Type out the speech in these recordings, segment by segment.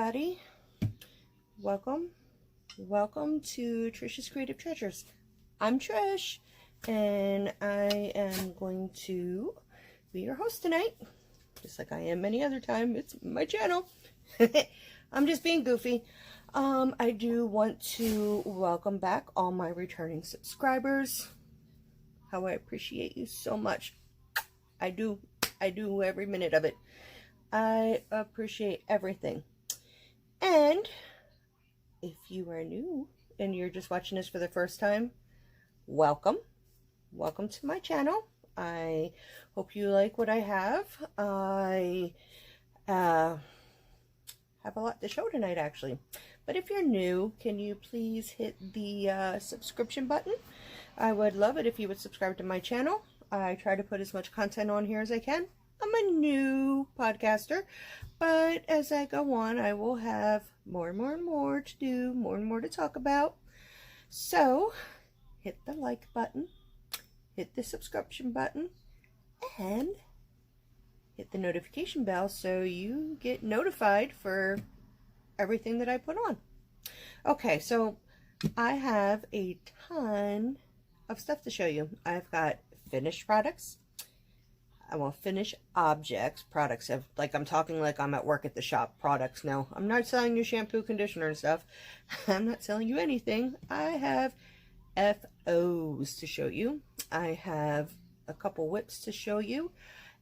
everybody. Welcome to Trish's Creative Treasures. I'm Trish, and I am going to be your host tonight, just like I am many other times. It's my channel. I'm just being goofy. I do want to welcome back all my returning subscribers. How I appreciate you so much. I do every minute of it. I appreciate everything. And if you are new and you're just watching this for the first time, welcome to my channel. I hope you like what I have. I have a lot to show tonight, actually. But if you're new, can you please hit the subscription button? I would love it if you would subscribe to my channel. I try to put as much content on here as I can. I'm a new podcaster, but as I go on, I will have more and more to do, more and more to talk about. So, hit the like button, hit the subscription button, and hit the notification bell so you get notified for everything that I put on. Okay, so I have a ton of stuff to show you. I've got finished products. I will finish objects, products of, like I'm talking like I'm at work at the shop, products. No, I'm not selling you shampoo, conditioner and stuff. I'm not selling you anything. I have FOs to show you. I have a couple whips to show you.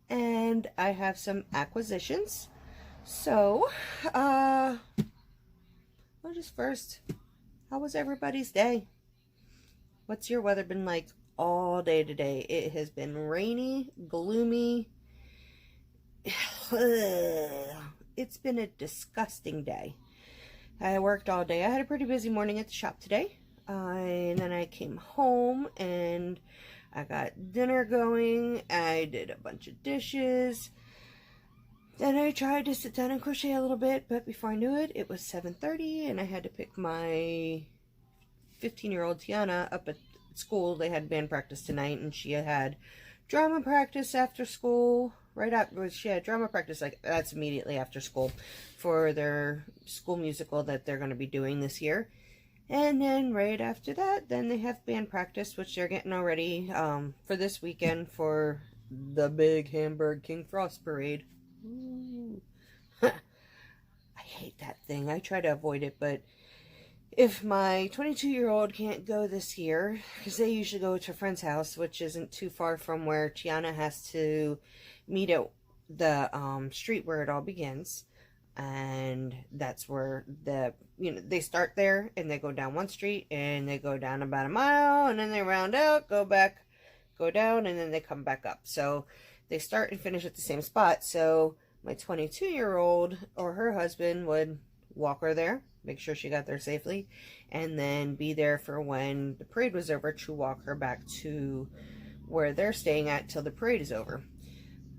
And I have some acquisitions. So, well, just first, how was everybody's day? What's your weather been like all day today? It has been rainy, gloomy. It's been a disgusting day. I worked all day. I had a pretty busy morning at the shop today. And then I came home and I got dinner going. I did a bunch of dishes. Then I tried to sit down and crochet a little bit, but before I knew it, it was 7:30 and I had to pick my 15-year-old Tiana up at school. They had band practice tonight, and she had drama practice after school. Right after she had drama practice, like that's immediately after school for their school musical that they're going to be doing this year. And then right after that, then they have band practice, which they're getting already for this weekend for the big Hamburg King Frost parade. Ooh. I hate that thing. I try to avoid it, but if my 22-year-old can't go this year, because they usually go to a friend's house, which isn't too far from where Tiana has to meet at the street where it all begins, and that's where they start there and they go down one street and they go down about a mile and then they round out, go back, go down, and then they come back up. So they start and finish at the same spot. So my 22-year-old or her husband would walk her there, make sure she got there safely, and then be there for when the parade was over to walk her back to where they're staying at till the parade is over.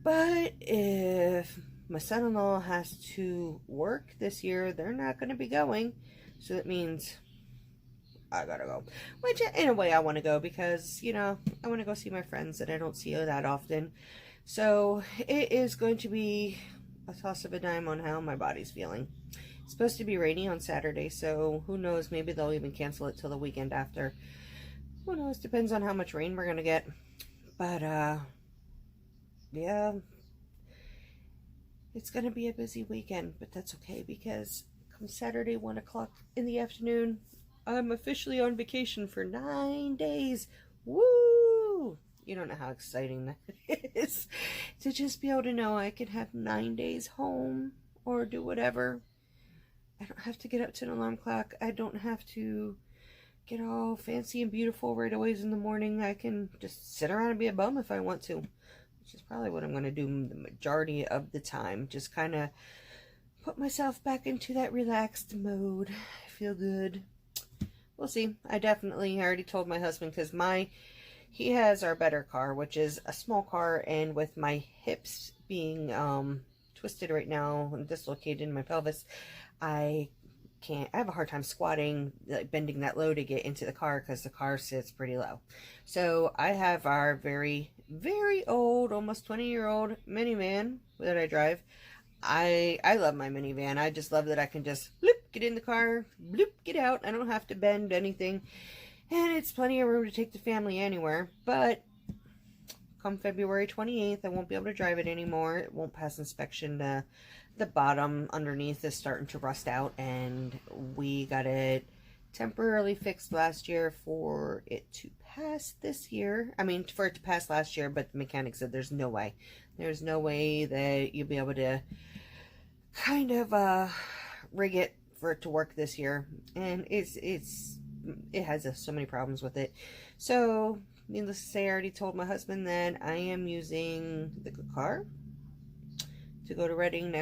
But if my son-in-law has to work this year, they're not going to be going, so that means I gotta go. Which in a way I want to go because, you know, I want to go see my friends that I don't see that often. So it is going to be a toss of a dime on how my body's feeling. It's supposed to be rainy on Saturday, so who knows, maybe they'll even cancel it till the weekend after. Who knows, depends on how much rain we're gonna get. But yeah, it's gonna be a busy weekend, but that's okay because come Saturday 1 o'clock in the afternoon, I'm officially on vacation for 9 days. Woo! You don't know how exciting that is to just be able to know I can have 9 days home or do whatever. I don't have to get up to an alarm clock. I don't have to get all fancy and beautiful right away in the morning. I can just sit around and be a bum if I want to, which is probably what I'm going to do the majority of the time. Just kind of put myself back into that relaxed mode. I feel good. We'll see. I already told my husband, because he has our better car, which is a small car, and with my hips being twisted right now and dislocated in my pelvis, I have a hard time squatting, like bending that low to get into the car because the car sits pretty low. So I have our very, very old, almost 20-year-old minivan that I drive. I love my minivan. I just love that I can just bloop, get in the car, bloop, get out. I don't have to bend anything. And it's plenty of room to take the family anywhere. But come February 28th, I won't be able to drive it anymore. It won't pass inspection. The bottom underneath is starting to rust out, and we got it temporarily fixed last year for it to pass this year. I mean, for it to pass last year, but the mechanic said there's no way. There's no way that you'll be able to kind of rig it for it to work this year. And it has so many problems with it. So needless to say, I already told my husband that I am using the car to go to Reading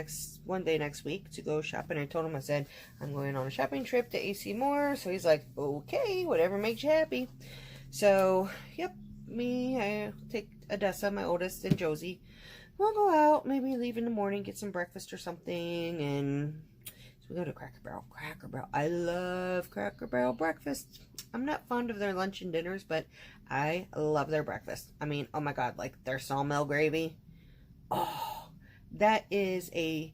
one day next week to go shopping. I told him, I said, I'm going on a shopping trip to AC Moore. So he's like, okay, whatever makes you happy. So, yep, I take Odessa, my oldest, and Josie. We'll go out, maybe leave in the morning, get some breakfast or something, and so we go to Cracker Barrel. Cracker Barrel. I love Cracker Barrel breakfast. I'm not fond of their lunch and dinners, but I love their breakfast. I mean, oh my God, like their sawmill gravy. Oh, that is a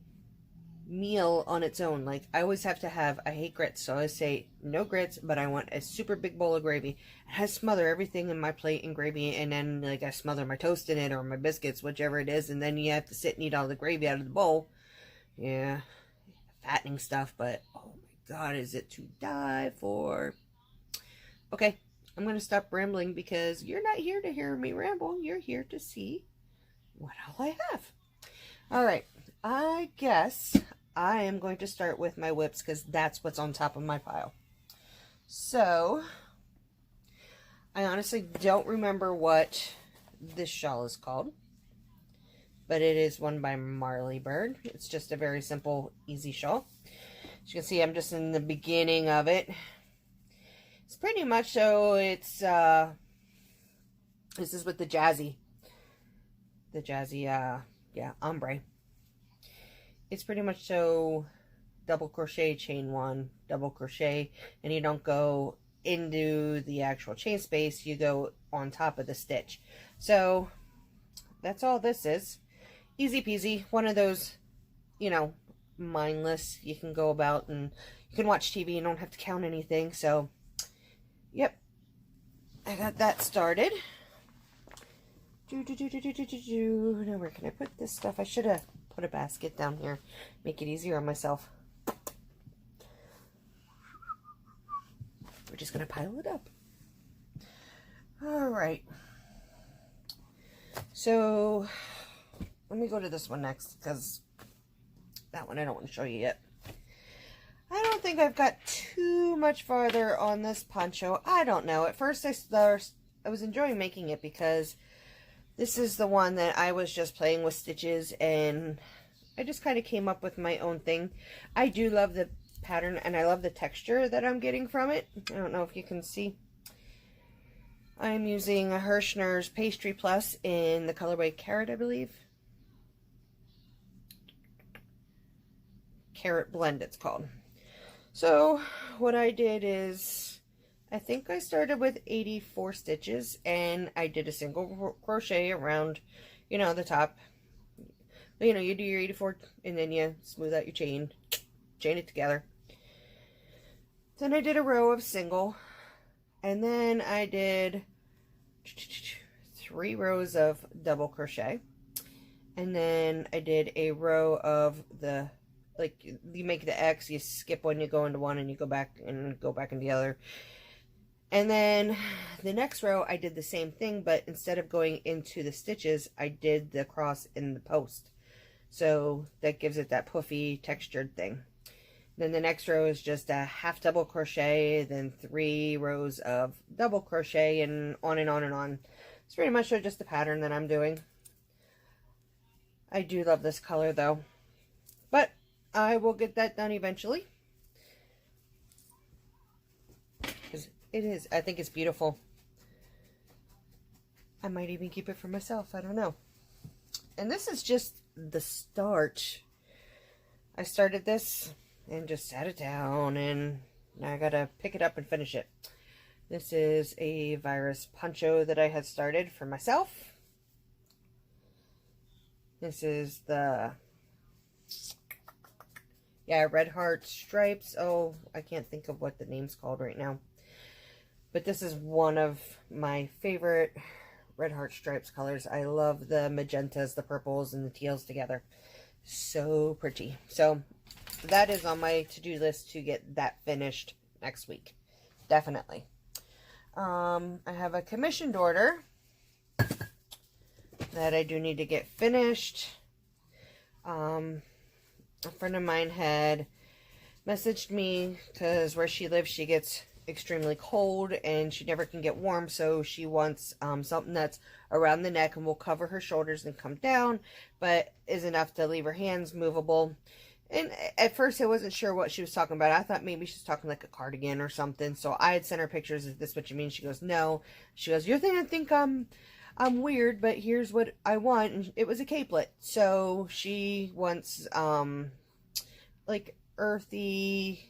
meal on its own. Like, I always have to have, I hate grits, so I say no grits, but I want a super big bowl of gravy. I smother everything in my plate in gravy, and then like I smother my toast in it or my biscuits, whichever it is, and then you have to sit and eat all the gravy out of the bowl. Yeah, fattening stuff, but oh my God, is it to die for. Okay, I'm gonna stop rambling because you're not here to hear me ramble. You're here to see what all I have. All right, I guess I am going to start with my whips because that's what's on top of my pile. So, I honestly don't remember what this shawl is called, but it is one by Marley Bird. It's just a very simple, easy shawl. As you can see, I'm just in the beginning of it. It's pretty much so, this is with the jazzy, yeah, ombre. It's pretty much so double crochet, chain one, double crochet, and you don't go into the actual chain space, you go on top of the stitch. So that's all this is. Easy peasy, one of those, you know, mindless, you can go about and you can watch TV and don't have to count anything. So yep, I got that started. Now where can I put this stuff? I should have put a basket down here, make it easier on myself. We're just gonna pile it up. All right, so let me go to this one next because that one I don't want to show you yet. I don't think I've got too much farther on this poncho. I don't know. At first I was enjoying making it because this is the one that I was just playing with stitches, and I just kind of came up with my own thing. I do love the pattern, and I love the texture that I'm getting from it. I don't know if you can see. I'm using a Hirschner's Pastry Plus in the colorway Carrot, I believe. Carrot Blend, it's called. So what I did is, I think I started with 84 stitches, and I did a single crochet around, you know, the top. You know, you do your 84, and then you smooth out your chain it together. Then I did a row of single, and then I did 3 rows of double crochet, and then I did a row of the, like, you make the X, you skip one, you go into one, and you go back into the other. And then the next row, I did the same thing, but instead of going into the stitches, I did the cross in the post. So that gives it that puffy, textured thing. Then the next row is just a half double crochet, then 3 rows of double crochet, and on and on and on. It's pretty much just the pattern that I'm doing. I do love this color, though. But I will get that done eventually. It is. I think it's beautiful. I might even keep it for myself. I don't know. And this is just the start. I started this and just sat it down, and now I gotta pick it up and finish it. This is a virus poncho that I had started for myself. This is the Yeah, Red Heart Stripes. Oh, I can't think of what the name's called right now. But this is one of my favorite Red Heart Stripes colors. I love the magentas, the purples, and the teals together. So pretty. So that is on my to-do list to get that finished next week. Definitely. I have a commissioned order that I do need to get finished. A friend of mine had messaged me because where she lives, she gets extremely cold and she never can get warm, so she wants something that's around the neck and will cover her shoulders and come down, but is enough to leave her hands movable. And at first I wasn't sure what she was talking about. I thought maybe she was talking like a cardigan or something, so I had sent her pictures. Is this what you mean? She goes, no. She goes, you're gonna think I'm weird, but here's what I want. And it was a capelet. So she wants like earthy,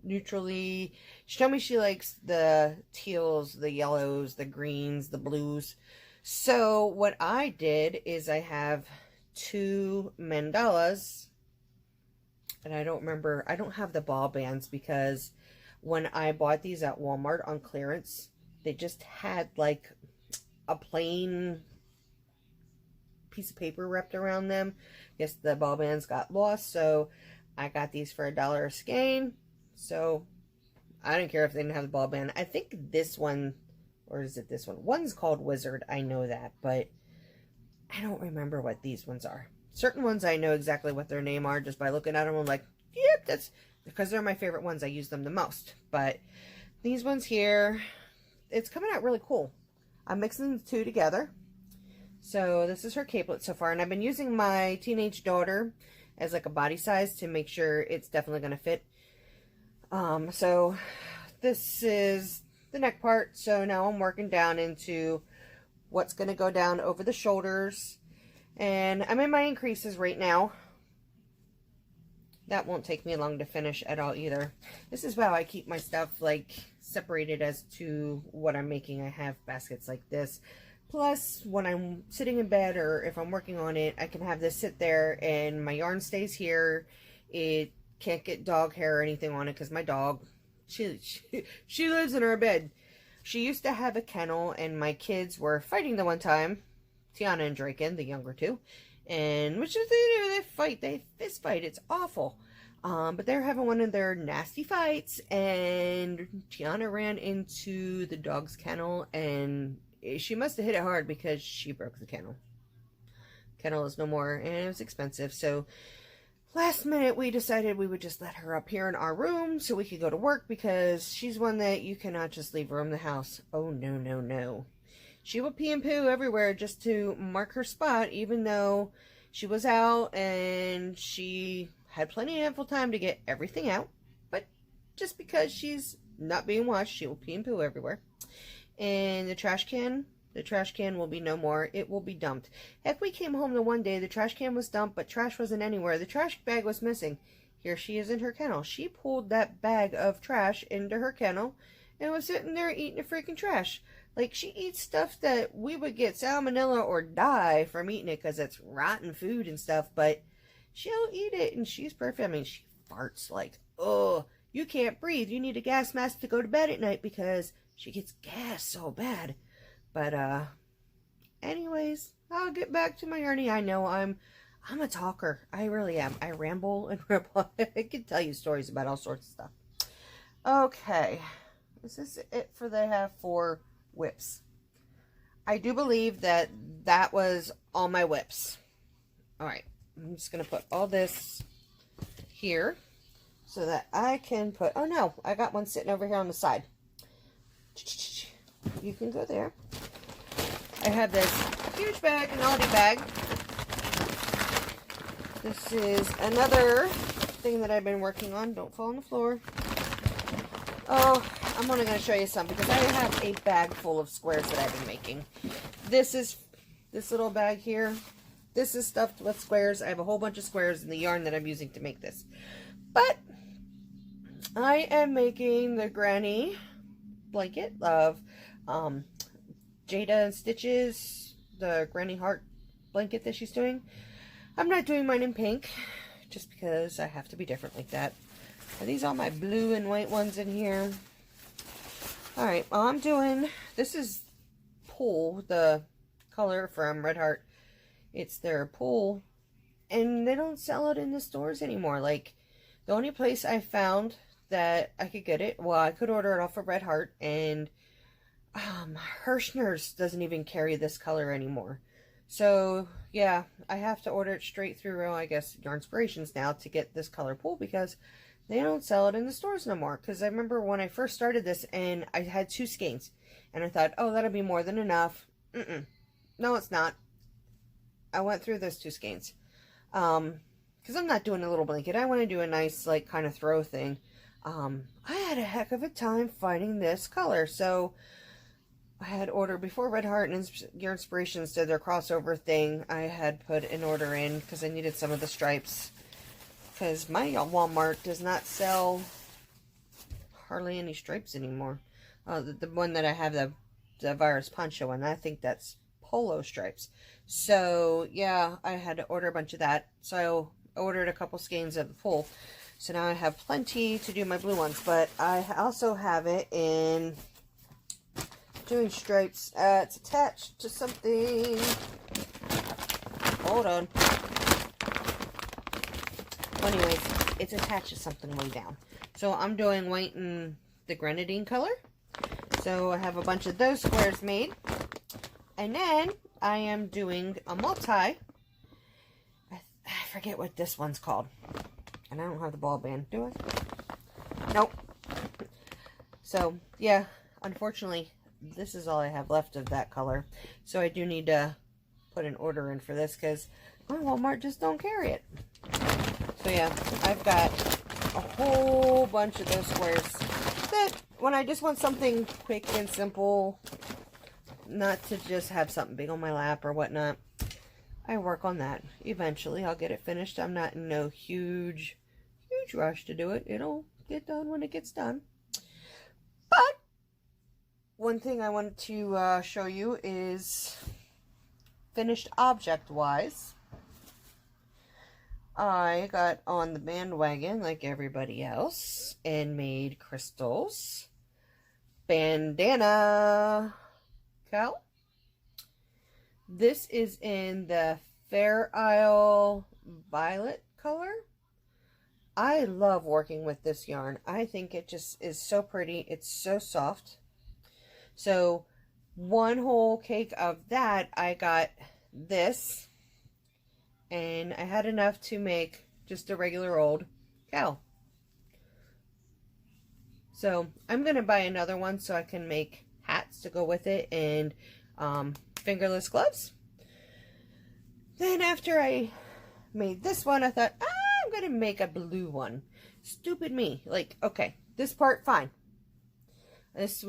neutrally. She told me she likes the teals, the yellows, the greens, the blues. So what I did is I have 2 mandalas, and I don't remember, I don't have the ball bands because when I bought these at Walmart on clearance, they just had like a plain piece of paper wrapped around them. Guess the ball bands got lost, so I got these for $1 a skein. So I don't care if they didn't have the ball band. I think this one, or is it this one? One's called Wizard, I know that, but I don't remember what these ones are. Certain ones I know exactly what their name are just by looking at them. I'm like, yep, that's because they're my favorite ones. I use them the most. But these ones here, it's coming out really cool. I'm mixing the two together. So this is her capelet so far, and I've been using my teenage daughter as like a body size to make sure it's definitely going to fit. So this is the neck part. So now I'm working down into what's going to go down over the shoulders, and I'm in my increases right now. That won't take me long to finish at all either. This is how I keep my stuff like separated as to what I'm making. I have baskets like this. Plus, when I'm sitting in bed or if I'm working on it, I can have this sit there and my yarn stays here. It can't get dog hair or anything on it because my dog, she lives in her bed. She used to have a kennel and my kids were fighting the one time. Tiana and Draken, the younger two. And which is they fight, they fist fight. It's awful. But they're having one of their nasty fights, and Tiana ran into the dog's kennel, and she must have hit it hard because she broke the kennel. Kennel is no more, and it was expensive. So last minute we decided we would just let her up here in our room so we could go to work, because she's one that you cannot just leave her in the house. Oh no, no, no. She will pee and poo everywhere just to mark her spot, even though she was out and she had plenty of ample time to get everything out. But just because she's not being washed, she will pee and poo everywhere. And the trash can will be no more. It will be dumped. Heck, we came home the one day, the trash can was dumped, but trash wasn't anywhere. The trash bag was missing. Here she is in her kennel. She pulled that bag of trash into her kennel and was sitting there eating the freaking trash. Like, she eats stuff that we would get salmonella or die from eating it because it's rotten food and stuff, but she'll eat it and she's perfect. I mean, she farts like, oh, you can't breathe. You need a gas mask to go to bed at night because she gets gas so bad. But, anyways, I'll get back to my yarning. I know I'm a talker. I really am. I ramble and ramble. I can tell you stories about all sorts of stuff. Okay. This is it for the half for whips. I do believe that that was all my whips. Alright, I'm just going to put all this here so that I can put, oh no, I got one sitting over here on the side. You can go there. I have this huge bag, an Aldi bag. This is another thing that I've been working on. Don't fall on the floor. Oh, I'm only going to show you some because I have a bag full of squares that I've been making. This little bag here. This is stuffed with squares. I have a whole bunch of squares in the yarn that I'm using to make this. But I am making the granny blanket of Jada and Stitches, the granny heart blanket that she's doing. I'm not doing mine in pink, just because I have to be different like that. Are these all my blue and white ones in here? Alright, well, I'm doing, this is Pool, the color from Red Heart. It's their Pool, and they don't sell it in the stores anymore. Like, the only place I found that I could get it, well, I could order it off of Red Heart, and Hirschner's doesn't even carry this color anymore. So, yeah, I have to order it straight through, I guess, Yarnspirations now to get this color Pool, because they don't sell it in the stores no more. Because I remember when I first started this, and I had 2 skeins, and I thought, oh, that'll be more than enough. No, it's not. I went through those 2 skeins. Because I'm not doing a little blanket. I want to do a nice, like, kind of throw thing. I had a heck of a time finding this color. So, I had ordered before Red Heart and Yarnspirations did their crossover thing. I had put an order in because I needed some of the stripes. Because my Walmart does not sell hardly any stripes anymore. The one that I have, the virus poncho one, I think that's polo stripes. So, yeah, I had to order a bunch of that. So, I ordered a couple skeins of the Pool. So now I have plenty to do my blue ones. But I also have it in doing stripes. It's attached to something. Hold on. Anyways, it's attached to something way down. So I'm doing white and the grenadine color. So I have a bunch of those squares made. And then I am doing a multi. I forget what this one's called. And I don't have the ball band, do I? Nope. So, yeah, unfortunately, this is all I have left of that color. So I do need to put an order in for this because my Walmart just don't carry it. So yeah, I've got a whole bunch of those squares that when I just want something quick and simple, not to just have something big on my lap or whatnot, I work on that. Eventually I'll get it finished. I'm not in no huge rush to do it. It'll get done when it gets done. But one thing I wanted to show you is finished object wise. I got on the bandwagon like everybody else and made crystals. Bandana cowl. This is in the Fair Isle Violet color. I love working with this yarn. I think it just is so pretty. It's so soft. So one whole cake of that, I got this. And I had enough to make just a regular old cowl. So I'm going to buy another one so I can make hats to go with it and fingerless gloves. Then after I made this one, I thought, I'm going to make a blue one. Stupid me. Like, okay, this part, fine. This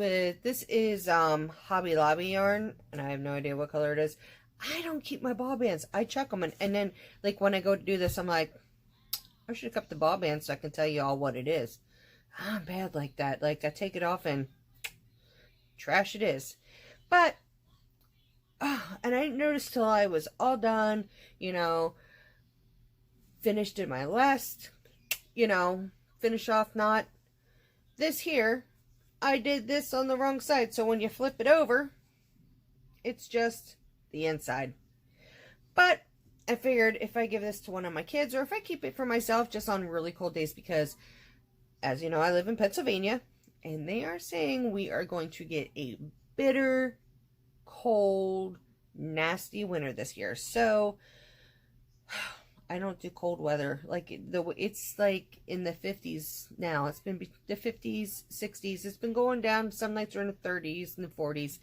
is Hobby Lobby yarn, and I have no idea what color it is. I don't keep my ball bands. I chuck them, and then, like, when I go to do this, I'm like, I should have kept the ball band so I can tell you all what it is. I'm bad like that. Like, I take it off and trash it is. But, and I didn't notice till I was all done, you know, finished in my last, you know, finish off knot. This here, I did this on the wrong side, so when you flip it over, it's just the inside. But I figured if I give this to one of my kids, or if I keep it for myself just on really cold days, because as you know, I live in Pennsylvania, and they are saying we are going to get a bitter, cold, nasty winter this year. So I don't do cold weather. Like, it's like in the 50s now. It's been the 50s, 60s. It's been going down. Some nights are in the 30s and the 40s.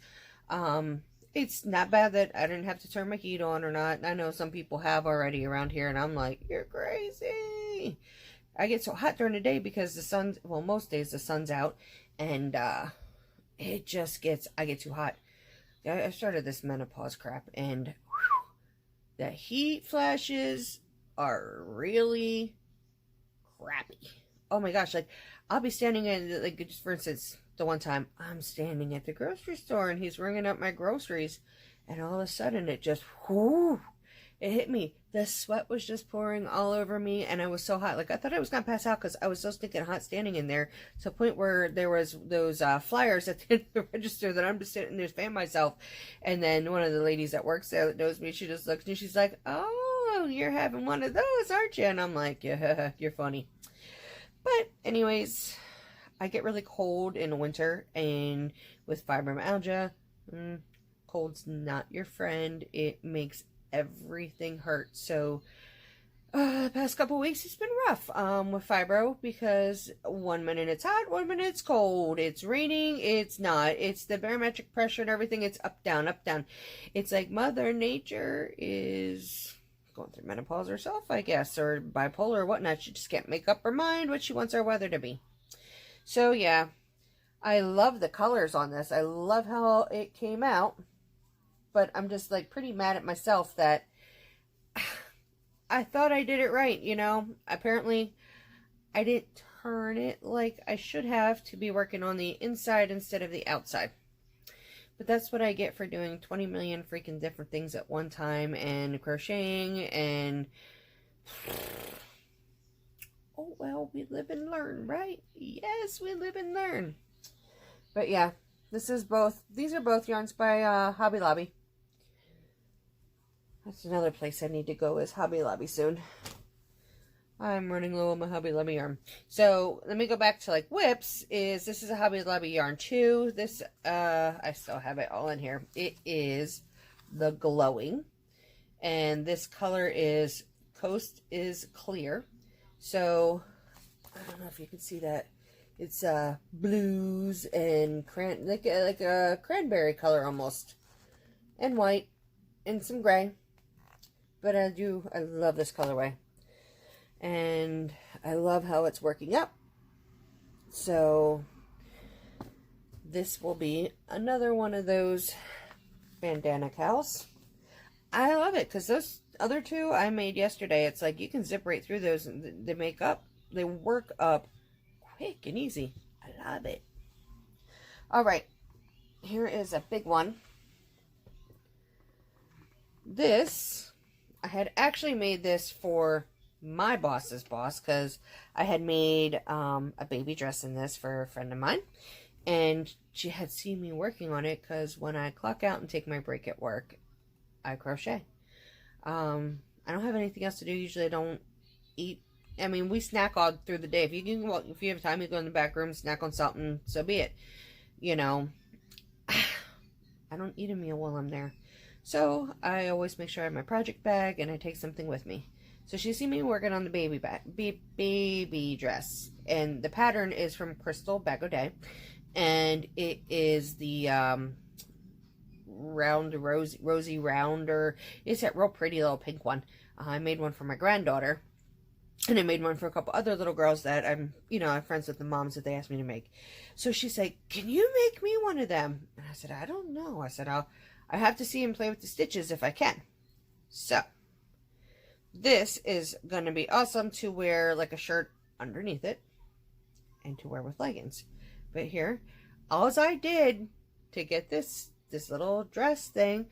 It's not bad that I didn't have to turn my heat on or not. I know some people have already around here, and I'm like, you're crazy. I get so hot during the day because the sun's, well, most days the sun's out, and it just gets, I get too hot. I started this menopause crap, and whew, the heat flashes are really crappy. Oh my gosh, like, I'll be standing in, like, just for instance, the one time I'm standing at the grocery store and he's ringing up my groceries, and all of a sudden it just, whoo, it hit me. The sweat was just pouring all over me, and I was so hot. Like, I thought I was going to pass out because I was so stinking hot standing in there, to the point where there was those flyers at the end of the register that I'm just sitting there fanning myself. And then one of the ladies that works there that knows me, she just looks at me, she's like, oh, you're having one of those, aren't you? And I'm like, yeah, you're funny. But anyways, I get really cold in the winter, and with fibromyalgia, cold's not your friend. It makes everything hurt. So the past couple weeks it's been rough with fibro, because 1 minute it's hot, 1 minute it's cold, it's raining, it's not, it's the barometric pressure and everything, it's up down, up down. It's like Mother Nature is going through menopause herself, I guess, or bipolar or whatnot. She just can't make up her mind what she wants our weather to be. So yeah, I love the colors on this. I love how it came out. But I'm just like pretty mad at myself that I thought I did it right, you know. Apparently I didn't turn it like I should have to be working on the inside instead of the outside. But that's what I get for doing 20 million freaking different things at one time, and crocheting, and oh well, we live and learn, right? Yes, we live and learn. But yeah, these are both yarns by Hobby Lobby. That's another place I need to go, is Hobby Lobby soon. I'm running low on my Hobby Lobby yarn. So let me go back to like whips. This is a Hobby Lobby yarn too. This I still have it all in here. It is the Glowing, and this color is Coast is Clear. So I don't know if you can see that. It's blues and like a cranberry color almost, and white, and some gray. But I love this colorway, and I love how it's working up. So this will be another one of those bandana cowls. I love it because those other two I made yesterday, it's like you can zip right through those, and they work up quick and easy. I love it. All right, here is a big one. This, I had actually made this for my boss's boss, because I had made a baby dress in this for a friend of mine, and she had seen me working on it, because when I clock out and take my break at work, I crochet. I don't have anything else to do. Usually I don't eat. I mean, we snack all through the day. If you have time, you go in the back room, snack on something, so be it. You know, I don't eat a meal while I'm there. So I always make sure I have my project bag, and I take something with me. So she seen me working on the baby dress, and the pattern is from Crystal Bagoday, and it is the round, rosy round, or it's that real pretty little pink one. I made one for my granddaughter, and I made one for a couple other little girls that I'm friends with, the moms that they asked me to make. So she's like, "Can you make me one of them?" And I said, "I don't know." I said, I have to see and play with the stitches if I can. So this is going to be awesome to wear like a shirt underneath it, and to wear with leggings. But here, all I did to get this little dress thing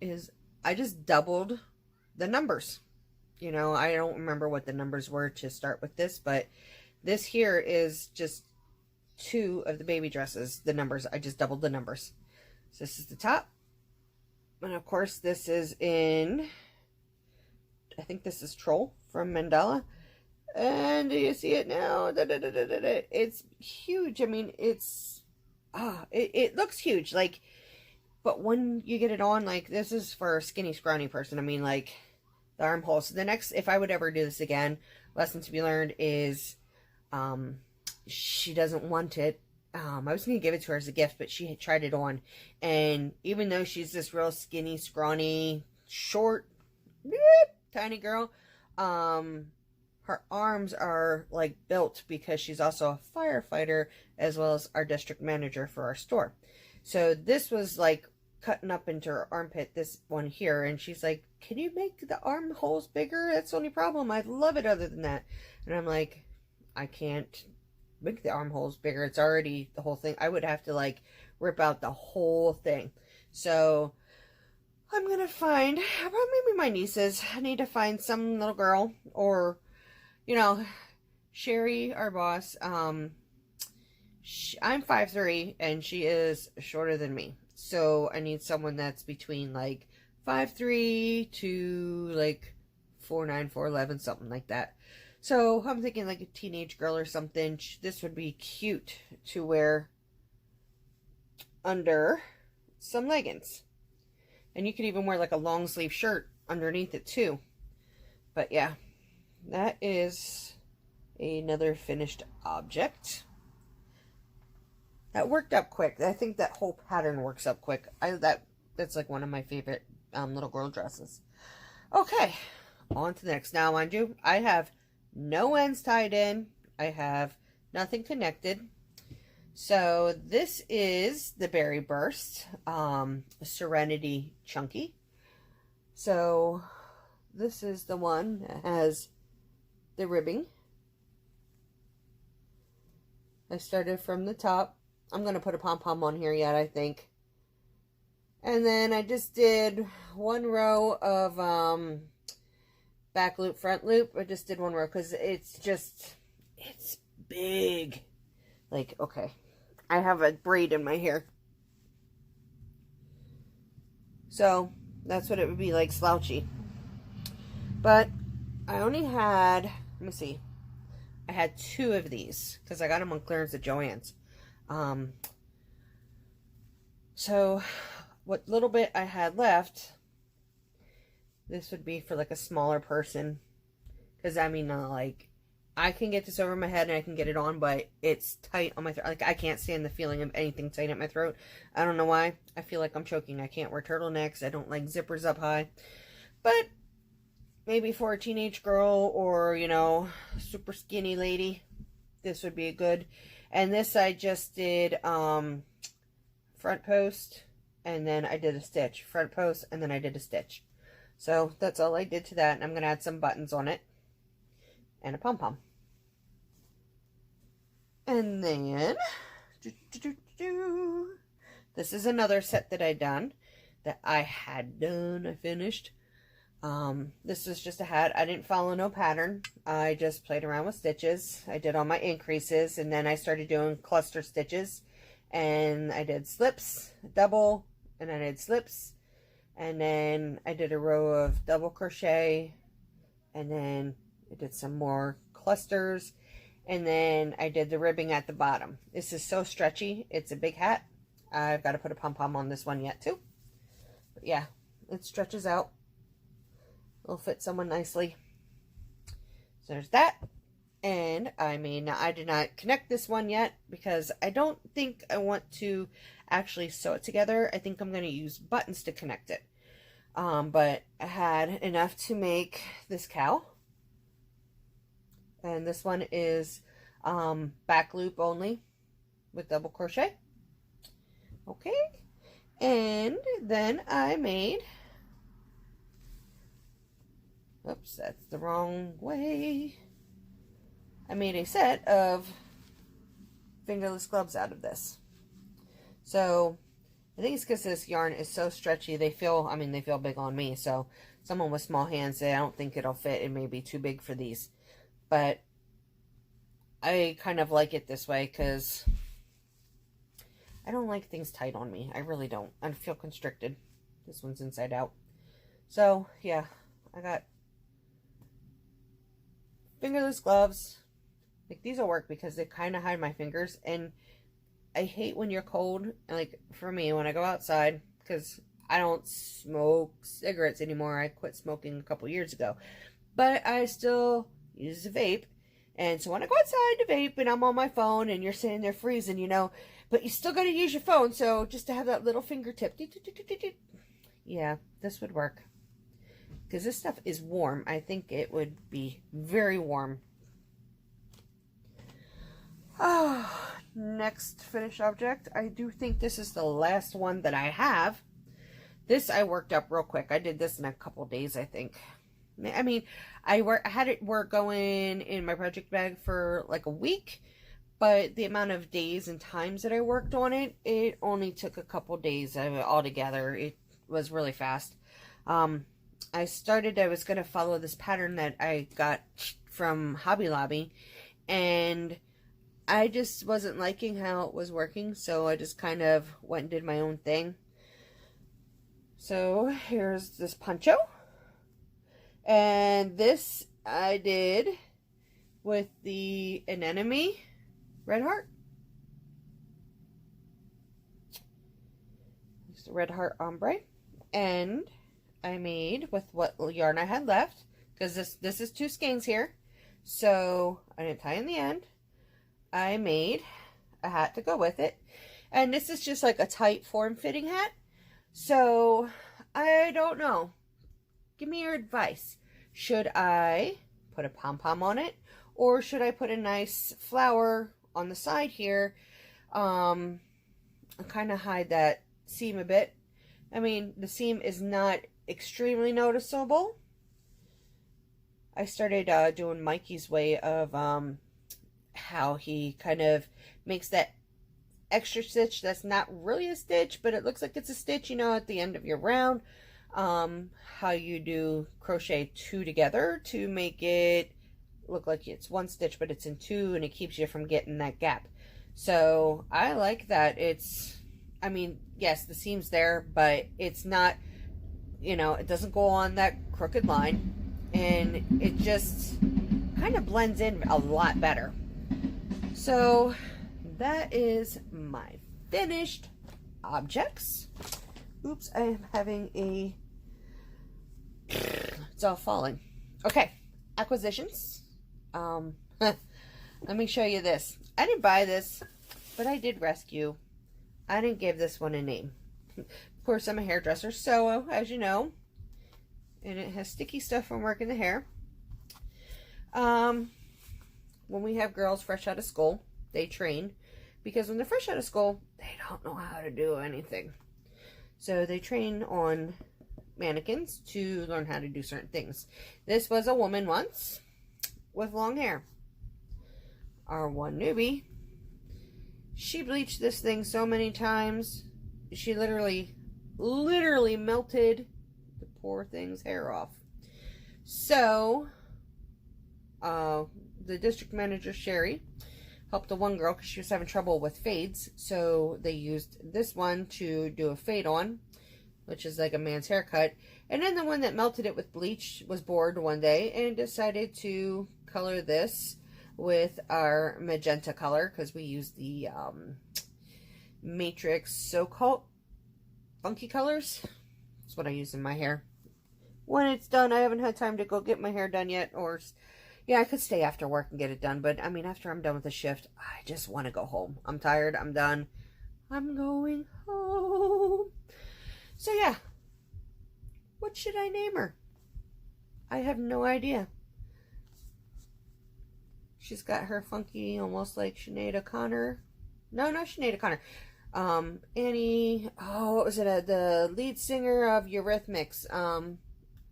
is I just doubled the numbers. You know, I don't remember what the numbers were to start with this, but this here is just 2 of the baby dresses. The numbers, I just doubled the numbers. So this is the top, and of course this is in, I think this is Troll from Mandala, and do you see it now? It's huge. I mean, it looks huge, like, but when you get it on, like, this is for a skinny, scrawny person. I mean, like, the armholes. So the next, if I would ever do this again, lesson to be learned is, she doesn't want it. I was going to give it to her as a gift, but she had tried it on, and even though she's this real skinny, scrawny, short, tiny girl, her arms are like built, because she's also a firefighter as well as our district manager for our store. So this was like cutting up into her armpit, this one here, and she's like, "Can you make the armholes bigger? That's the only problem. I'd love it other than that." And I'm like, I can't make the armholes bigger. It's already the whole thing. I would have to like rip out the whole thing. So I'm going to find, well, maybe my nieces. I need to find some little girl, or, you know, Sherry, our boss. I'm 5'3", and she is shorter than me. So I need someone that's between like 5'3" to like 4'9", 4'11", something like that. So I'm thinking like a teenage girl or something. This would be cute to wear under some leggings. And you could even wear like a long sleeve shirt underneath it too. But yeah, that is another finished object. That worked up quick. I think that whole pattern works up quick. That's like one of my favorite little girl dresses. Okay, on to the next. Now, mind you, I have no ends tied in. I have nothing connected. So this is the Berry Burst Serenity Chunky. So this is the one that has the ribbing. I started from the top. I'm going to put a pom-pom on here yet, I think. And then I just did one row of back loop, front loop. I just did one row because it's big. Like, okay. I have a braid in my hair. So, that's what it would be like, slouchy. But, I only had, let me see. I had 2 of these, because I got them on clearance at Joann's. So, what little bit I had left, this would be for like a smaller person. Because, I mean, like, I can get this over my head and I can get it on, but it's tight on my throat. Like, I can't stand the feeling of anything tight at my throat. I don't know why. I feel like I'm choking. I can't wear turtlenecks. I don't like zippers up high. But maybe for a teenage girl or, you know, super skinny lady, this would be a good. And this I just did front post, and then I did a stitch. Front post, and then I did a stitch. So that's all I did to that. And I'm going to add some buttons on it and a pom-pom. And then, this is another set that I finished. This is just a hat. I didn't follow no pattern. I just played around with stitches. I did all my increases, and then I started doing cluster stitches. And I did slips, double, and then I did slips. And then I did a row of double crochet. And then I did some more clusters. And then I did the ribbing at the bottom. This is so stretchy. It's a big hat. I've got to put a pom-pom on this one yet too. But yeah, it stretches out. It'll fit someone nicely. So there's that. And I did not connect this one yet because I don't think I want to actually sew it together. I think I'm going to use buttons to connect it. But I had enough to make this cowl. And this one is back loop only with double crochet. Okay. And then I made, oops, that's the wrong way. I made a set of fingerless gloves out of this. So I think it's because this yarn is so stretchy. They feel big on me. So someone with small hands, I don't think it'll fit. It may be too big for these. But I kind of like it this way because I don't like things tight on me. I really don't. I feel constricted. This one's inside out. So, yeah. I got fingerless gloves. Like, these will work because they kind of hide my fingers. And I hate when you're cold. Like, for me, when I go outside, because I don't smoke cigarettes anymore. I quit smoking a couple years ago. But I still use a vape. And so when I go outside to vape and I'm on my phone and you're sitting there freezing, you know, but you still got to use your phone. So just to have that little fingertip. Yeah, this would work. Because this stuff is warm. I think it would be very warm. Oh, next finished object. I do think this is the last one that I have. This I worked up real quick. I did this in a couple days, I think. I mean, I had it going in my project bag for like a week, but the amount of days and times that I worked on it, it only took a couple days altogether. was really fast. I was going to follow this pattern that I got from Hobby Lobby, and I just wasn't liking how it was working, so I just kind of went and did my own thing. So here's this poncho, and this I did with the anemone red heart. It's the red heart ombre, and I made with what yarn I had left, because this is 2 skeins here, so I didn't tie in the end. I made a hat to go with it, and this is just like a tight form-fitting hat. So I don't know, give me your advice. Should I put a pom-pom on it, or should I put a nice flower on the side here, and kind of hide that seam a bit? I mean, the seam is not extremely noticeable. I started doing Mikey's way of how he kind of makes that extra stitch that's not really a stitch, but it looks like it's a stitch, you know, at the end of your round. How you do crochet 2 together to make it look like it's 1 stitch, but it's in 2, and it keeps you from getting that gap. So I like that. I mean, yes, the seam's there, but it's not, you know, it doesn't go on that crooked line, and it just kind of blends in a lot better. So that is my finished objects. Oops, I am having a... It's all falling. Okay, acquisitions. Let me show you this. I didn't buy this, but I did rescue. I didn't give this one a name. Of course, I'm a hairdresser, so as you know, and it has sticky stuff from working the hair. When we have girls fresh out of school, they train, because when they're fresh out of school, they don't know how to do anything. So they train on mannequins to learn how to do certain things. This was a woman once with long hair. Our one newbie, she bleached this thing so many times, she literally melted the poor thing's hair off. So, the district manager, Sherry, helped the one girl because she was having trouble with fades. So they used this one to do a fade on, which is like a man's haircut. And then the one that melted it with bleach was bored one day and decided to color this with our magenta color, because we use the Matrix so-called funky colors. That's what I use in my hair. When it's done, I haven't had time to go get my hair done yet, or yeah, I could stay after work and get it done, but I mean, after I'm done with the shift, I just want to go home. I'm tired, I'm done, I'm going home. So yeah, what should I name her? I have no idea. She's got her funky, almost like Sinead O'Connor. No, not Sinead O'Connor. Annie, oh, what was it? The lead singer of Eurythmics.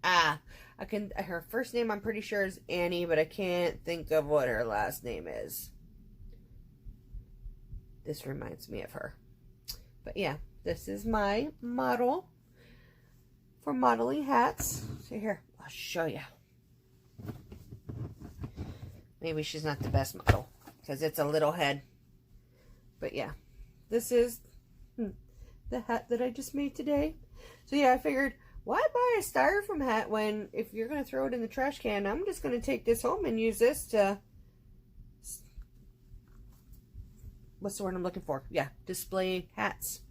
Her first name I'm pretty sure is Annie, but I can't think of what her last name is. This reminds me of her. But yeah, this is my model for modeling hats. So here, I'll show you. Maybe she's not the best model because it's a little head. But yeah, this is the hat that I just made today. So yeah, I figured, why buy a styrofoam hat when, if you're going to throw it in the trash can, I'm just going to take this home and use this to, what's the word I'm looking for? Yeah, display hats.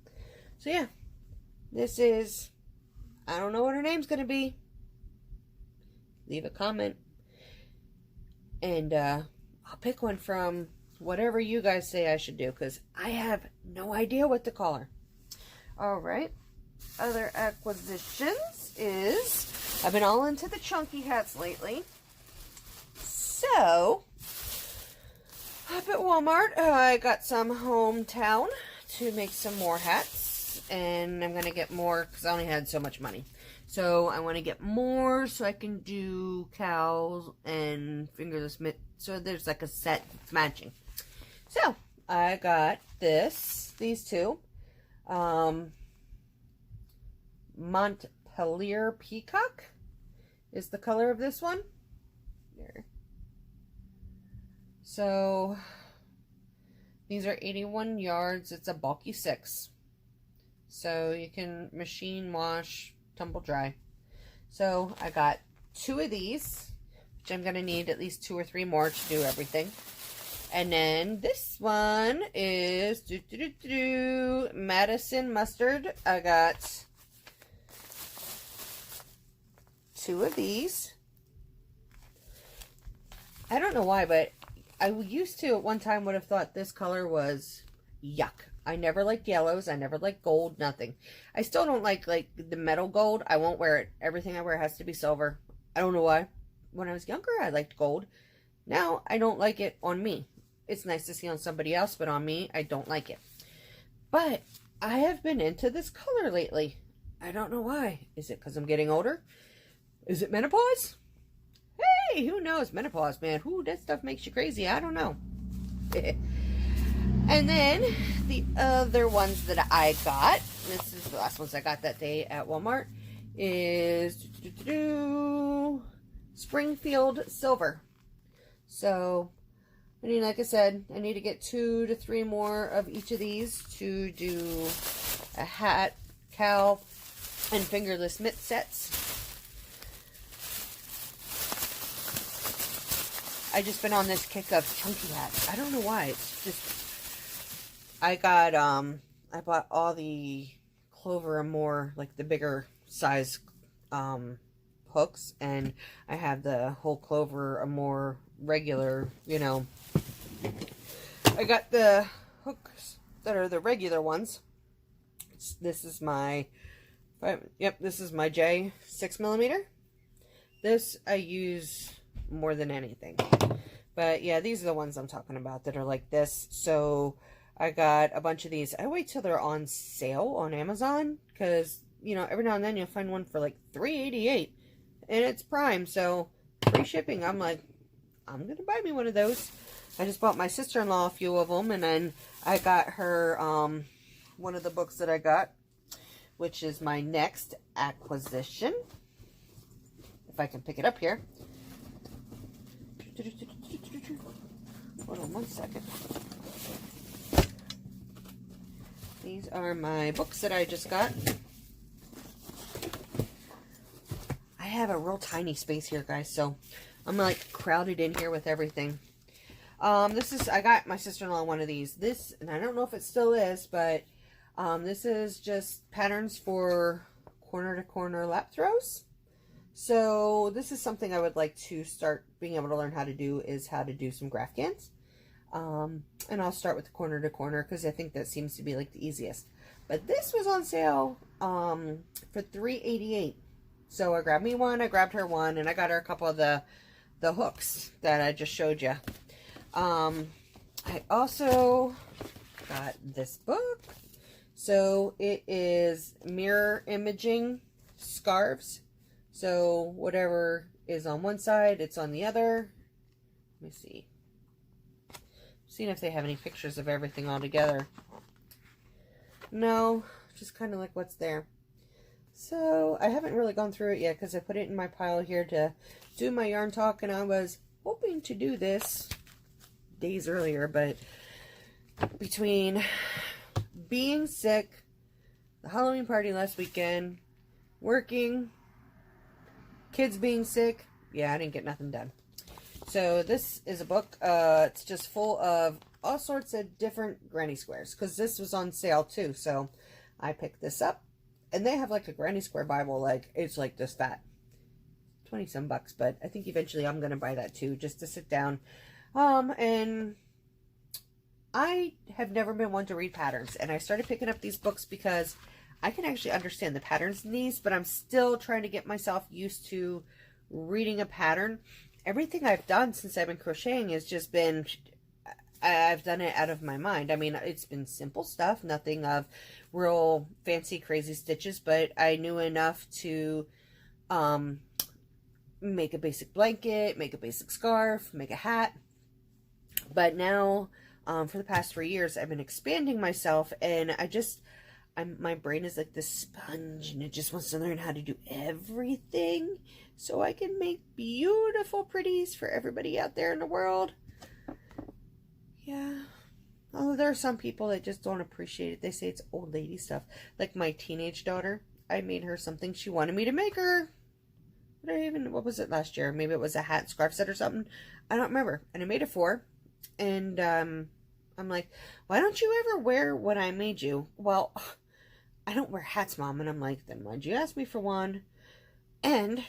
So yeah, this is, I don't know what her name's going to be. Leave a comment. And I'll pick one from whatever you guys say I should do, because I have no idea what to call her. Alright. Other acquisitions is, I've been all into the chunky hats lately. So, up at Walmart, I got some hometown to make some more hats. And I'm going to get more because I only had so much money. So I want to get more so I can do cowls and fingerless mitt. So there's like a set that's matching. So I got these two. Montpelier Peacock is the color of this one. There. So these are 81 yards. It's a bulky 6. So you can machine wash, tumble dry. So I got 2 of these, which I'm going to need at least 2 or 3 more to do everything. And then this one is Madison Mustard. I got 2 of these. I don't know why, but I used to at one time would have thought this color was yuck. I never liked yellows. I never liked gold, nothing. I still don't like the metal gold. I won't wear it. Everything I wear has to be silver. I don't know why. When I was younger, I liked gold. Now, I don't like it on me. It's nice to see on somebody else, but on me, I don't like it. But I have been into this color lately. I don't know why. Is it because I'm getting older? Is it menopause? Hey, who knows? Menopause, man. Who, that stuff makes you crazy. I don't know. And then the other ones that I got, this is the last ones I got that day at Walmart, is Springfield Silver. So, I mean, like I said, I need to get 2 to 3 more of each of these to do a hat, cowl, and fingerless mitt sets. I just been on this kick of chunky hats. I don't know why. It's just, I bought all the Clover and More, like the bigger size hooks, and I have the whole Clover and More regular, you know. I got the hooks that are the regular ones. This is my, this is my J 6mm. This I use more than anything. But yeah, these are the ones I'm talking about that are like this. So I got a bunch of these. I wait till they're on sale on Amazon, because, you know, every now and then you'll find one for like $3.88, and it's Prime, so free shipping. I'm like, I'm gonna buy me one of those. I just bought my sister-in-law a few of them, and then I got her one of the books that I got, which is my next acquisition. If I can pick it up here. Hold on one second. These are my books that I just got. I have a real tiny space here, guys, so I'm like crowded in here with everything. I got my sister-in-law one of these. This, and I don't know if it still is, but this is just patterns for corner-to-corner lap throws. So this is something I would like to start being able to learn how to do, is how to do some graph cans. And I'll start with the corner to corner, because I think that seems to be like the easiest. But this was on sale for $3.88. So I grabbed me one, I grabbed her one, and I got her a couple of the hooks that I just showed you. I also got this book. So it is mirror imaging scarves. So whatever is on one side, it's on the other. Let me see. Seeing if they have any pictures of everything all together. No, just kind of like what's there. So I haven't really gone through it yet, because I put it in my pile here to do my yarn talk, and I was hoping to do this days earlier, but between being sick, the Halloween party last weekend, working, kids being sick, yeah, I didn't get nothing done. So this is a book. It's just full of all sorts of different granny squares, because this was on sale too. So I picked this up, and they have like a granny square Bible, like it's like this fat, 20 some bucks. But I think eventually I'm gonna buy that too, just to sit down. And I have never been one to read patterns, and I started picking up these books because I can actually understand the patterns in these, but I'm still trying to get myself used to reading a pattern. Everything I've done since I've been crocheting has just been, I've done it out of my mind. I mean, it's been simple stuff, nothing of real fancy, crazy stitches, but I knew enough to make a basic blanket, make a basic scarf, make a hat. But now, for the past 3 years, I've been expanding myself, and my brain is like this sponge, and it just wants to learn how to do everything so I can make beautiful pretties for everybody out there in the world. Yeah. Although there are some people that just don't appreciate it. They say it's old lady stuff. Like my teenage daughter, I made her something she wanted me to make her. What was it last year? Maybe it was a hat scarf set or something. I don't remember. And I made it for her. And I'm like, why don't you ever wear what I made you? Well, I don't wear hats, Mom. And I'm like, then why'd you ask me for one? And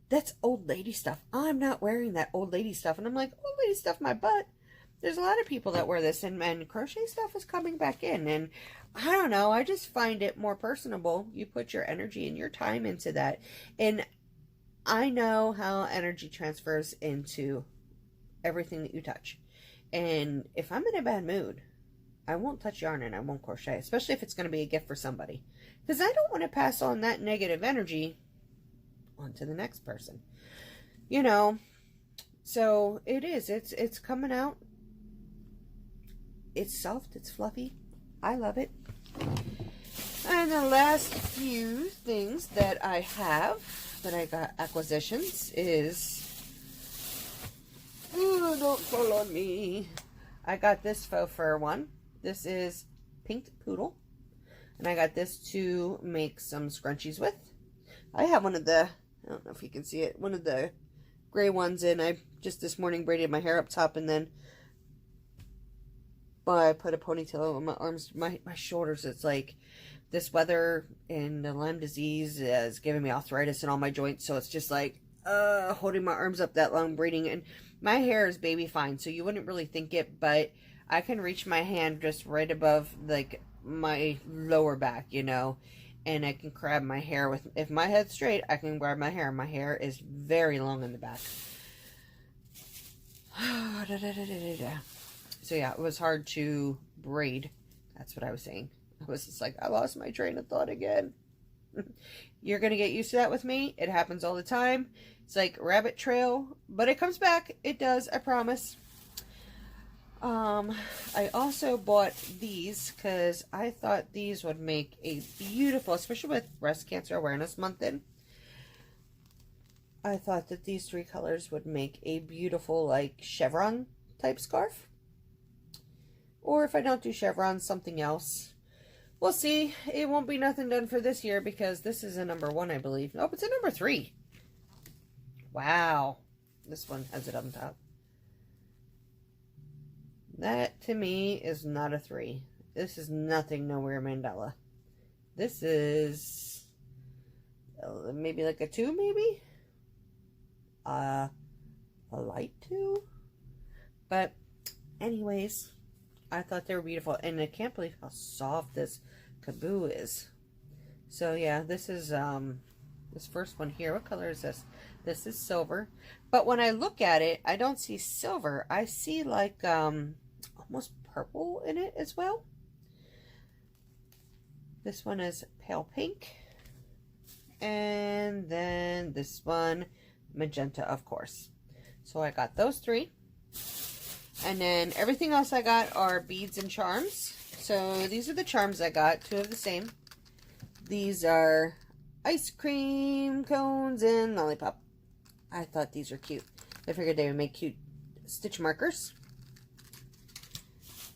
that's old lady stuff. I'm not wearing that old lady stuff. And I'm like, old lady stuff, my butt. There's a lot of people that wear this, and crochet stuff is coming back in. And I don't know, I just find it more personable. You put your energy and your time into that. And I know how energy transfers into everything that you touch. And if I'm in a bad mood, I won't touch yarn and I won't crochet, especially if it's going to be a gift for somebody. Because I don't want to pass on that negative energy onto the next person. You know, so it's coming out. It's soft, it's fluffy. I love it. And the last few things that I have, that I got acquisitions, is... Oh, don't fall on me. I got this faux fur one. This is Pink Poodle. And I got this to make some scrunchies with. I have one of the, I don't know if you can see it, one of the gray ones, and I just this morning braided my hair up top, and then I put a ponytail over my arms, my shoulders. It's like this weather and the Lyme disease is giving me arthritis in all my joints, so it's just like holding my arms up that long braiding. And my hair is baby fine, so you wouldn't really think it, but I can reach my hand just right above like my lower back, you know, and I can grab my hair with, if my head's straight, I can grab my hair. My hair is very long in the back. So yeah, it was hard to braid. That's what I was saying. I was just like, I lost my train of thought again. You're going to get used to that with me. It happens all the time. It's like rabbit trail, but it comes back. It does, I promise. I also bought these because I thought these would make a beautiful, especially with Breast Cancer Awareness Month in. I thought that these three colors would make a beautiful, like, chevron type scarf. Or if I don't do chevrons, something else. We'll see. It won't be nothing done for this year because this is a number 1, I believe. Nope, it's a number 3. Wow. This one has it on top. That, to me, is not a 3. This is nothing nowhere Mandela. This is maybe like a 2, maybe? A light 2? But, anyways, I thought they were beautiful. And I can't believe how soft this kaboo is. So, yeah, this is, this first one here. What color is this? This is silver. But when I look at it, I don't see silver. I see, like, almost purple in it as well. This one is pale pink. And then this one, magenta, of course. So I got those 3. And then everything else I got are beads and charms. So these are the charms I got, 2 of the same. These are ice cream cones and lollipop. I thought these were cute. I figured they would make cute stitch markers.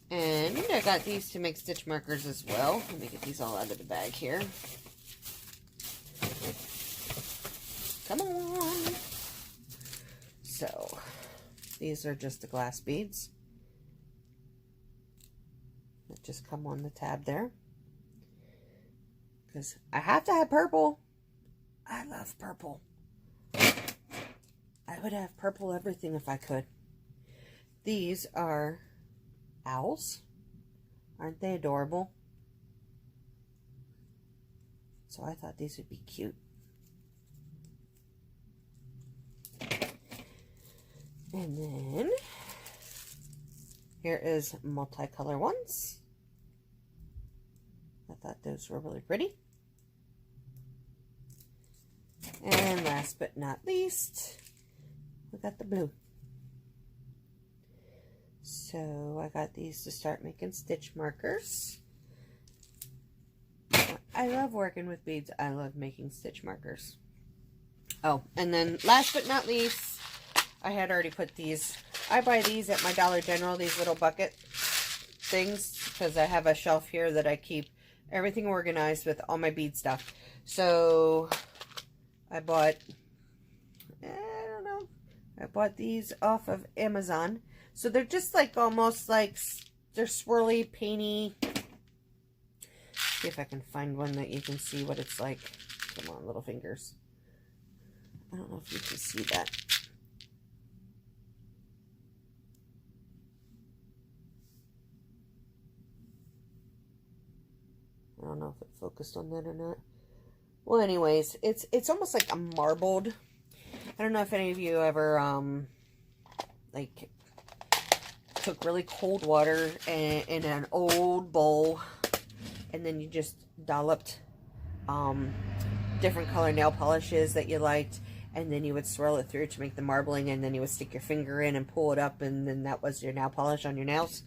And I got these to make stitch markers as well. Let me get these all out of the bag here. Come on. So, these are just the glass beads that just come on the tab there. Because I have to have purple. I love purple. I would have purple everything if I could. These are owls. Aren't they adorable? So I thought these would be cute. And then here is multicolor ones. I thought those were really pretty. And last but not least, we got the blue. So I got these to start making stitch markers. I love working with beads. I love making stitch markers. Oh, and then last but not least, I had already put these. I buy these at my Dollar General, these little bucket things, because I have a shelf here that I keep everything organized with all my bead stuff. So I bought, I don't know, I bought these off of Amazon. So they're just like almost like, they're swirly, painty. See if I can find one that you can see what it's like. Come on, little fingers. I don't know if you can see that. I don't know if it focused on that or not. Well, anyways, it's almost like a marbled. I don't know if any of you ever like took really cold water in an old bowl, and then you just dolloped different color nail polishes that you liked, and then you would swirl it through to make the marbling, and then you would stick your finger in and pull it up, and then that was your nail polish on your nails.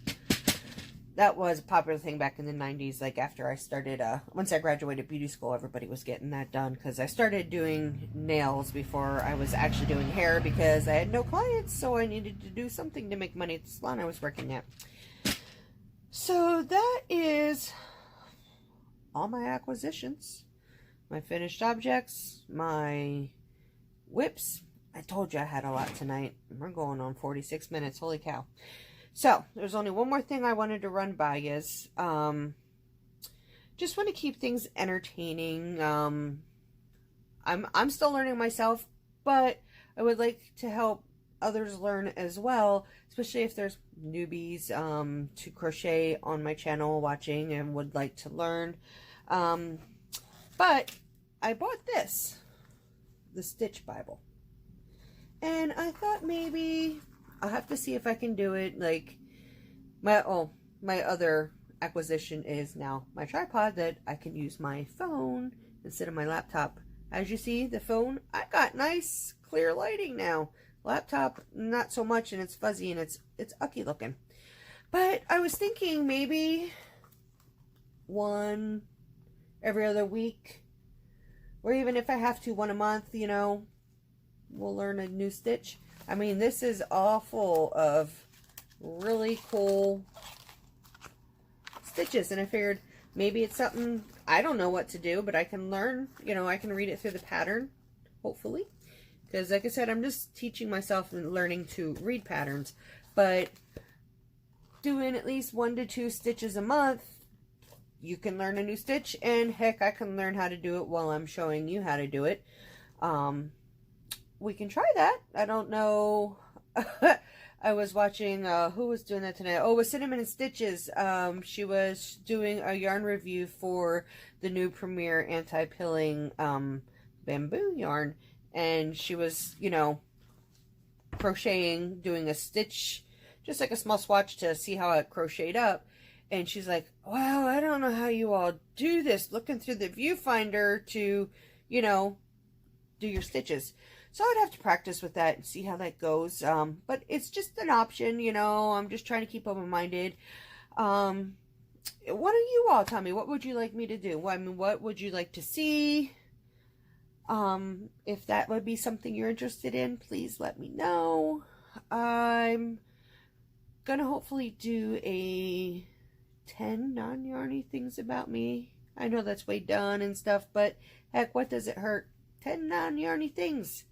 That was a popular thing back in the 90s. Like after I started, once I graduated beauty school, everybody was getting that done, because I started doing nails before I was actually doing hair, because I had no clients, so I needed to do something to make money at the salon I was working at. So that is all my acquisitions, my finished objects, my whips. I told you I had a lot tonight. We're going on 46 minutes. Holy cow. So, there's only one more thing I wanted to run by you. Just want to keep things entertaining. I'm still learning myself, but I would like to help others learn as well, especially if there's newbies to crochet on my channel watching and would like to learn. But I bought this, the Stitch Bible, and I thought maybe I'll have to see if I can do it. Like my other acquisition is now my tripod, that I can use my phone instead of my laptop. As you see, the phone, I got nice clear lighting now. Laptop, not so much, and it's fuzzy and it's ucky looking. But I was thinking maybe one every other week, or even if I have to, one a month, you know, we'll learn a new stitch. I mean, this is all full of really cool stitches, and I figured maybe it's something, I don't know what to do, but I can learn, you know, I can read it through the pattern, hopefully, because like I said, I'm just teaching myself and learning to read patterns, but doing at least 1 to 2 stitches a month, you can learn a new stitch, and heck, I can learn how to do it while I'm showing you how to do it. We can try that. I don't know. I was watching, who was doing that tonight? Oh, it was Cinnamon and Stitches. She was doing a yarn review for the new Premier anti-pilling bamboo yarn. And she was, you know, crocheting, doing a stitch, just like a small swatch to see how it crocheted up. And she's like, wow, I don't know how you all do this, looking through the viewfinder to, you know, do your stitches. So I'd have to practice with that and see how that goes. But it's just an option, you know. I'm just trying to keep open-minded. Why don't you all tell me, what would you like me to do? I mean, what would you like to see? If that would be something you're interested in, please let me know. I'm going to hopefully do a 10 non-yarny things about me. I know that's way done and stuff, but heck, what does it hurt? 10 non-yarny things.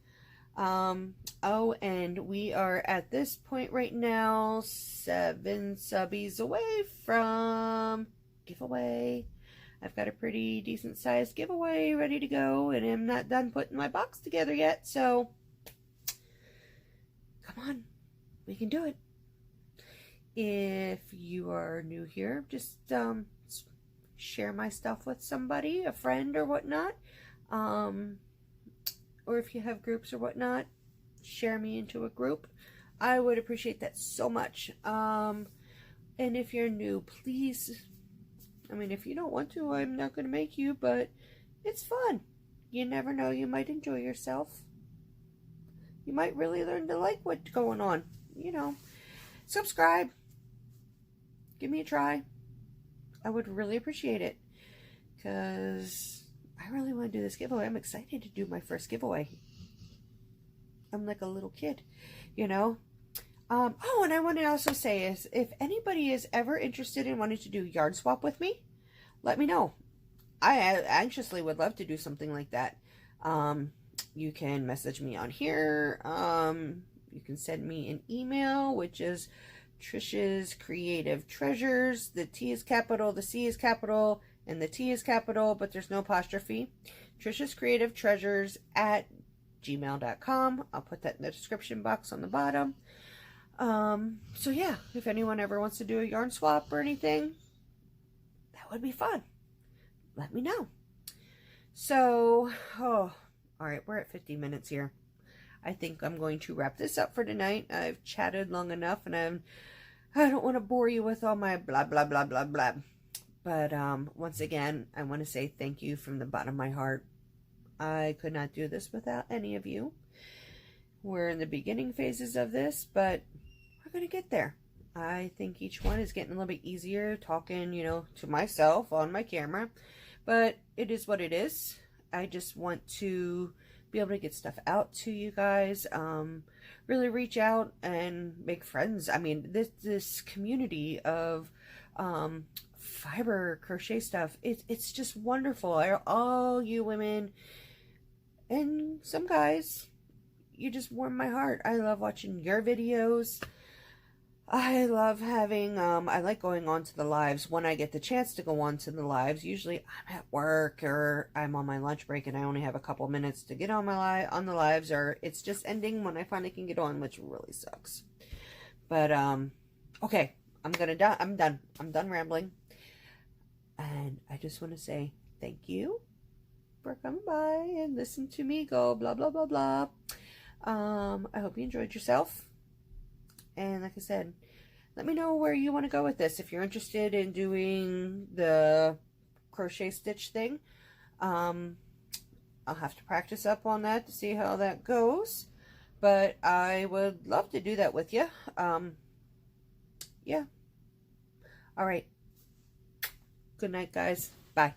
Oh, and we are at this point right now 7 subbies away from giveaway. I've got a pretty decent sized giveaway ready to go, and I'm not done putting my box together yet, so come on, we can do it. If you are new here, just share my stuff with somebody, a friend or whatnot. Or if you have groups or whatnot, share me into a group. I would appreciate that so much. And if you're new, please, I mean, if you don't want to, I'm not going to make you, but it's fun. You never know, you might enjoy yourself. You might really learn to like what's going on, you know. Subscribe. Give me a try. I would really appreciate it. because I really want to do this giveaway. I'm excited to do my first giveaway. I'm like a little kid, you know. Oh, and I want to also say is if anybody is ever interested in wanting to do yard swap with me, let me know. I anxiously would love to do something like that. You can message me on here. You can send me an email, which is TrishsCreativeTreasures. The T is capital, the C is capital, and the T is capital, but there's no apostrophe. TrishsCreativeTreasures at gmail.com. I'll put that in the description box on the bottom. So yeah, if anyone ever wants to do a yarn swap or anything, that would be fun. Let me know. So, all right, we're at 50 minutes here. I think I'm going to wrap this up for tonight. I've chatted long enough, and I don't want to bore you with all my blah, blah, blah, blah, blah. But once again, I want to say thank you from the bottom of my heart. I could not do this without any of you. We're in the beginning phases of this, but we're going to get there. I think each one is getting a little bit easier talking, you know, to myself on my camera. But it is what it is. I just want to be able to get stuff out to you guys. Really reach out and make friends. I mean, this community of fiber crochet stuff, it's just wonderful. All you women and some guys, you just warm my heart. I love watching your videos. I love having, I like going on to the lives when I get the chance to go on to the lives. Usually I'm at work or I'm on my lunch break and I only have a couple minutes to get on on the lives, or it's just ending when I finally can get on, which really sucks. But, okay, I'm done rambling. And I just want to say thank you for coming by and listen to me go blah, blah, blah, blah. I hope you enjoyed yourself. And like I said, let me know where you want to go with this. If you're interested in doing the crochet stitch thing, I'll have to practice up on that to see how that goes. But I would love to do that with you. Yeah. All right. Good night, guys. Bye.